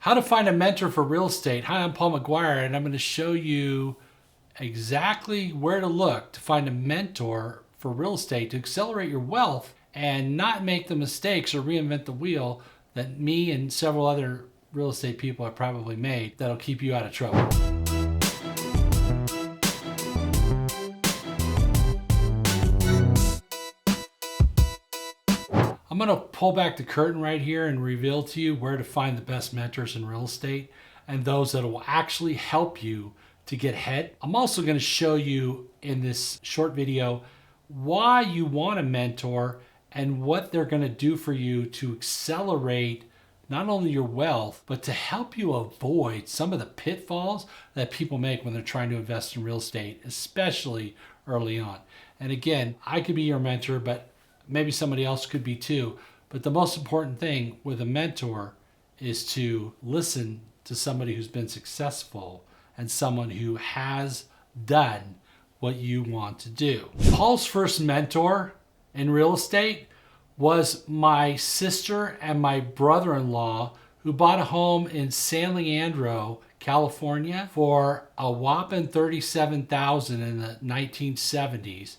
How to find a mentor for real estate. Hi, I'm Paul Maguire, and I'm going to show you exactly where to look to find a mentor for real estate to accelerate your wealth and not make the mistakes or reinvent the wheel that me and several other real estate people have probably made that'll keep you out of trouble. I'm going to pull back the curtain right here and reveal to you where to find the best mentors in real estate and those that will actually help you to get ahead. I'm also going to show you in this short video why you want a mentor and what they're going to do for you to accelerate not only your wealth, but to help you avoid some of the pitfalls that people make when they're trying to invest in real estate, especially early on. And again, I could be your mentor, but maybe somebody else could be too. But the most important thing with a mentor is to listen to somebody who's been successful and someone who has done what you want to do. Paul's first mentor in real estate was my sister and my brother-in-law, who bought a home in San Leandro, California for a whopping $37,000 in the 1970s.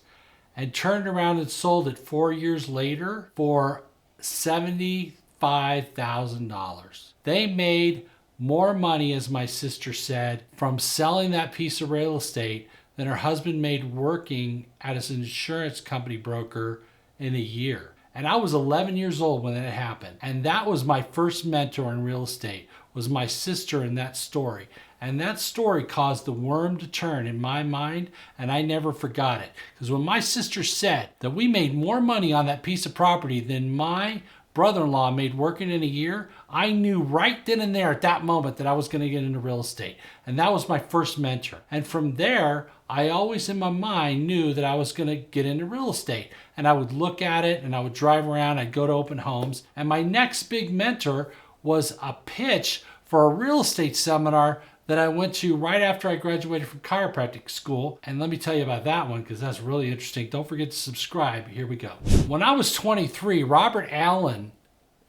And turned around and sold it 4 years later for $75,000. They made more money, as my sister said, from selling that piece of real estate than her husband made working as an insurance company broker in a year. And I was 11 years old when that happened. And that was my first mentor in real estate, was my sister in that story. And that story caused the worm to turn in my mind, and I never forgot it. Because when my sister said that we made more money on that piece of property than my brother-in-law made working in a year, I knew right then and there at that moment that I was going to get into real estate. And that was my first mentor. And from there, I always in my mind knew that I was going to get into real estate. And I would look at it and I would drive around, I'd go to open homes. And my next big mentor was a pitch for a real estate seminar that I went to right after I graduated from chiropractic school. And let me tell you about that one because that's really interesting. Don't forget to subscribe. Here we go. When I was 23, Robert Allen,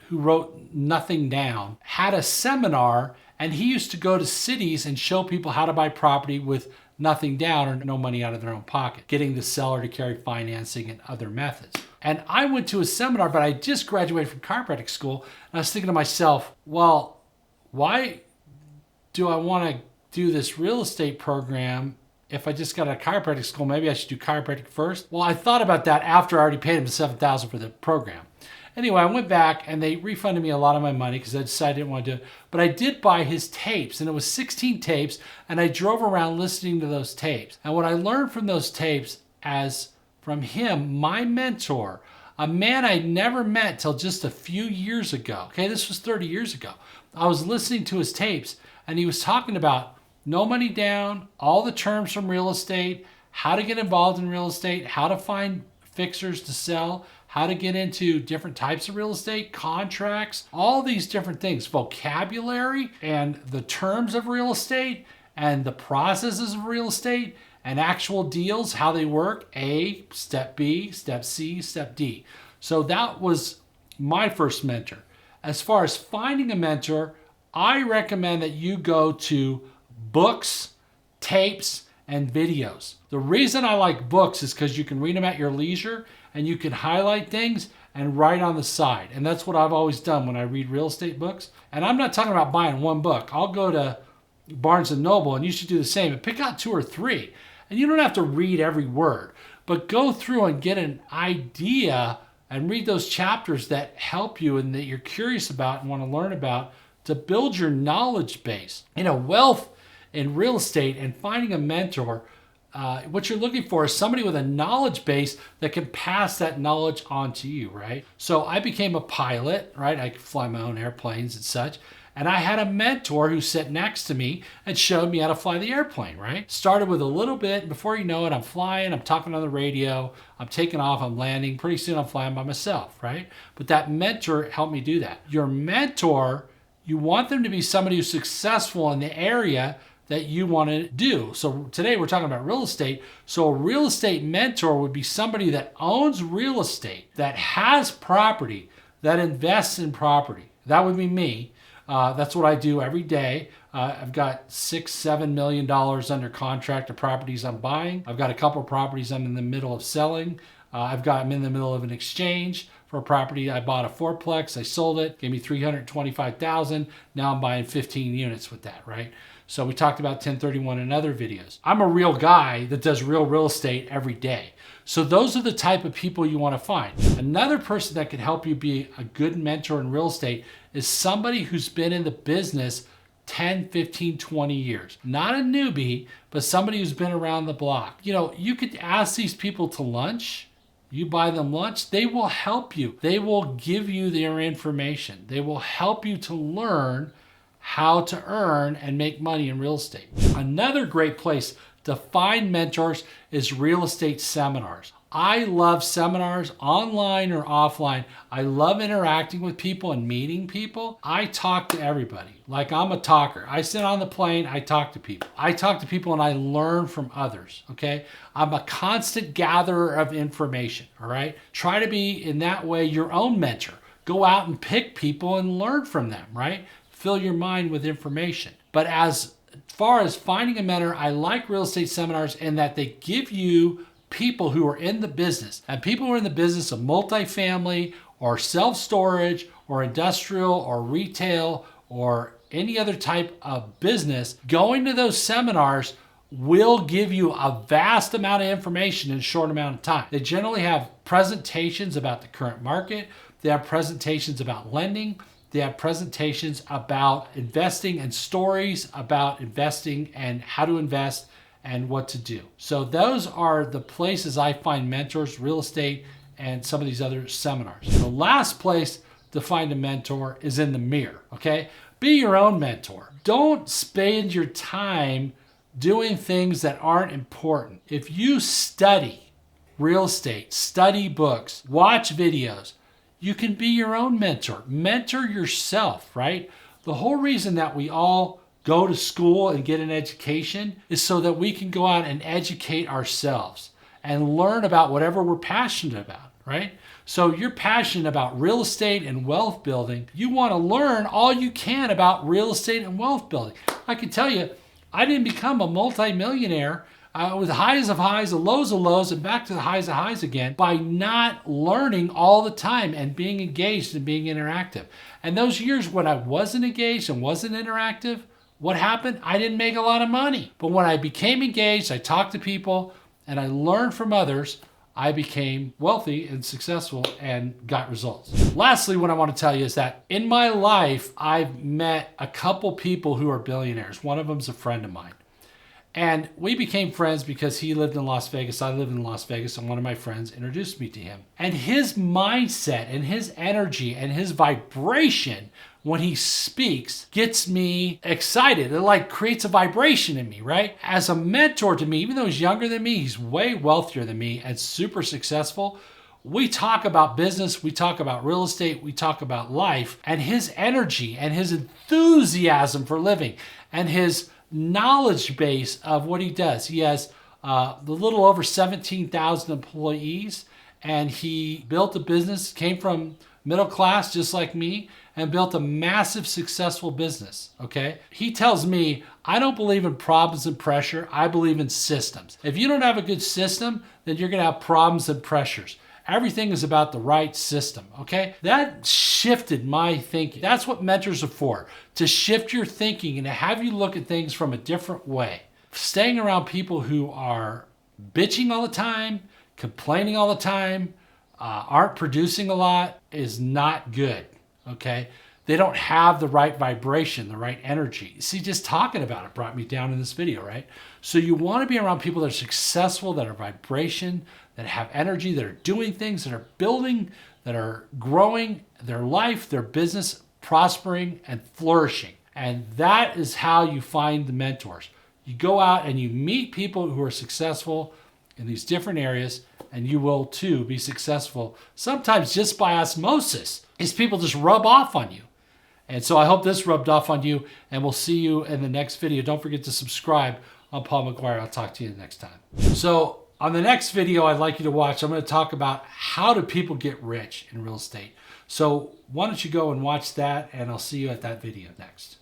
who wrote Nothing Down, had a seminar, and he used to go to cities and show people how to buy property with nothing down or no money out of their own pocket, getting the seller to carry financing and other methods. And I went to a seminar, but I just graduated from chiropractic school, and I was thinking to myself, well, why do I want to do this real estate program if I just got out of chiropractic school? Maybe I should do chiropractic first. Well, I thought about that after I already paid him $7,000 for the program. Anyway, I went back and they refunded me a lot of my money because I decided I didn't want to do it. But I did buy his tapes, and it was 16 tapes, and I drove around listening to those tapes. And what I learned from those tapes, as from him, my mentor, a man I never met till just a few years ago. Okay, this was 30 years ago. I was listening to his tapes, and he was talking about no money down, all the terms from real estate, how to get involved in real estate, how to find fixers to sell, how to get into different types of real estate, contracts, all these different things, vocabulary and the terms of real estate and the processes of real estate and actual deals, how they work, A, step B, step C, step D. So that was my first mentor. As far as finding a mentor, I recommend that you go to books, tapes, and videos. The reason I like books is because you can read them at your leisure and you can highlight things and write on the side. And that's what I've always done when I read real estate books. And I'm not talking about buying one book. I'll go to Barnes & Noble, and you should do the same, and pick out 2 or 3. And you don't have to read every word, but go through and get an idea and read those chapters that help you and that you're curious about and want to learn about to build your knowledge base. Wealth in real estate and finding a mentor, what you're looking for is somebody with a knowledge base that can pass that knowledge on to you, right? So I became a pilot, right? I could fly my own airplanes and such. And I had a mentor who sat next to me and showed me how to fly the airplane, right? Started with a little bit. Before you know it, I'm flying, I'm talking on the radio, I'm taking off, I'm landing. Pretty soon I'm flying by myself, right? But that mentor helped me do that. Your mentor, you want them to be somebody who's successful in the area that you want to do. So today we're talking about real estate. So a real estate mentor would be somebody that owns real estate, that has property, that invests in property. That would be me. That's what I do every day. I've got $6-7 million under contract of properties I'm buying. I've got a couple of properties I'm in the middle of selling. I'm in the middle of an exchange for a property. I bought a fourplex. I sold it. Gave me $325,000. Now I'm buying 15 units with that, right? So we talked about 1031 in other videos. I'm a real guy that does real estate every day. So those are the type of people you want to find. Another person that can help you be a good mentor in real estate is somebody who's been in the business 10, 15, 20 years. Not a newbie, but somebody who's been around the block. You know, you could ask these people to lunch. You buy them lunch, they will help you. They will give you their information. They will help you to learn how to earn and make money in real estate. Another great place to find mentors is real estate seminars. I love seminars, online or offline. I love interacting with people and meeting people. I talk to everybody. Like, I'm a talker. I sit on the plane, I talk to people. I talk to people and I learn from others, okay? I'm a constant gatherer of information, all right? Try to be, in that way, your own mentor. Go out and pick people and learn from them, right? Fill your mind with information. But as far as finding a mentor, I like real estate seminars in that they give you people who are in the business, and people who are in the business of multifamily or self-storage or industrial or retail or any other type of business. Going to those seminars will give you a vast amount of information in a short amount of time. They generally have presentations about the current market. They have presentations about lending. They have presentations about investing and stories about investing and how to invest and what to do. So those are the places I find mentors, real estate, and some of these other seminars. The last place to find a mentor is in the mirror, okay? Be your own mentor. Don't spend your time doing things that aren't important. If you study real estate, study books, watch videos, you can be your own mentor. Mentor yourself, right? The whole reason that we all go to school and get an education is so that we can go out and educate ourselves and learn about whatever we're passionate about, right? So you're passionate about real estate and wealth building. You want to learn all you can about real estate and wealth building. I can tell you, I didn't become a multimillionaire with highs of highs and lows of lows and back to the highs of highs again by not learning all the time and being engaged and being interactive. And those years when I wasn't engaged and wasn't interactive, what happened? I didn't make a lot of money. But when I became engaged, I talked to people, and I learned from others, I became wealthy and successful and got results. Lastly, what I want to tell you is that in my life, I've met a couple people who are billionaires. One of them is a friend of mine. And we became friends because he lived in Las Vegas. I lived in Las Vegas, and one of my friends introduced me to him. And his mindset and his energy and his vibration when he speaks gets me excited. It like creates a vibration in me, right? As a mentor to me, even though he's younger than me, he's way wealthier than me and super successful. We talk about business, we talk about real estate, we talk about life, and his energy and his enthusiasm for living and his knowledge base of what he does. He has a little over 17,000 employees, and he built a business, came from middle class just like me, and built a massive successful business, okay? He tells me, I don't believe in problems and pressure, I believe in systems. If you don't have a good system, then you're gonna have problems and pressures. Everything is about the right system, okay? That shifted my thinking. That's what mentors are for, to shift your thinking and to have you look at things from a different way. Staying around people who are bitching all the time, complaining all the time, aren't producing a lot is not good, okay? They don't have the right vibration, the right energy. See, just talking about it brought me down in this video, right? So you want to be around people that are successful, that are vibration, that have energy, that are doing things, that are building, that are growing their life, their business, prospering and flourishing. And that is how you find the mentors. You go out and you meet people who are successful in these different areas, and you will too be successful, sometimes just by osmosis. These people just rub off on you. And so I hope this rubbed off on you, and we'll see you in the next video. Don't forget to subscribe. I'm Paul Maguire. I'll talk to you next time. So on the next video I'd like you to watch, I'm going to talk about how do people get rich in real estate. So why don't you go and watch that, and I'll see you at that video next.